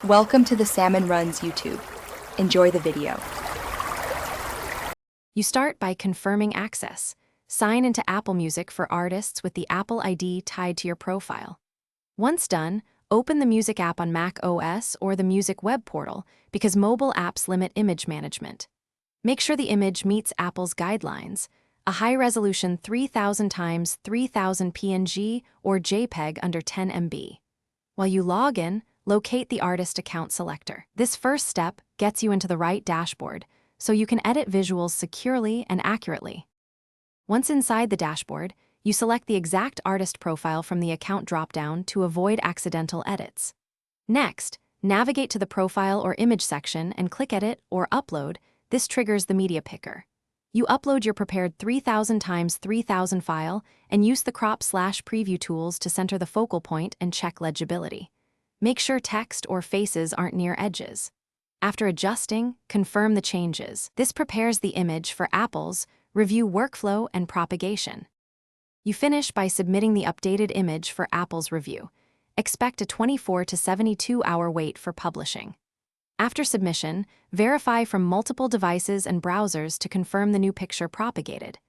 Welcome to the Salmon Runs YouTube. Enjoy the video. You start by confirming access. Sign into Apple Music for artists with the Apple ID tied to your profile. Once done, open the Music app on Mac OS or the Music web portal because mobile apps limit image management. Make sure the image meets Apple's guidelines, a high-resolution 3000 x 3000 PNG or JPEG under 10 MB. While you log in, locate the artist account selector. This first step gets you into the right dashboard, so you can edit visuals securely and accurately. Once inside the dashboard, you select the exact artist profile from the account dropdown to avoid accidental edits. Next, navigate to the Profile or Image section and click Edit or Upload. This triggers the media picker. You upload your prepared 3000 x 3000 file and use the crop/preview tools to center the focal point and check legibility. Make sure text or faces aren't near edges. After adjusting, confirm the changes. This prepares the image for Apple's review workflow and propagation. You finish by submitting the updated image for Apple's review. Expect a 24 to 72 hour wait for publishing. After submission, verify from multiple devices and browsers to confirm the new picture propagated.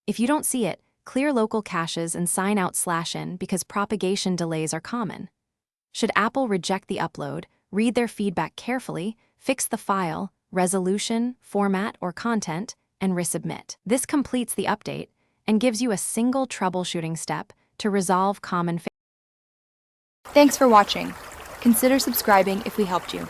If you don't see it, clear local caches and sign out /in because propagation delays are common. Should Apple reject the upload, read their feedback carefully, fix the file, resolution, format, or content, and resubmit. This completes the update and gives you a single troubleshooting step to resolve common failures. Thanks for watching. Consider subscribing if we helped you.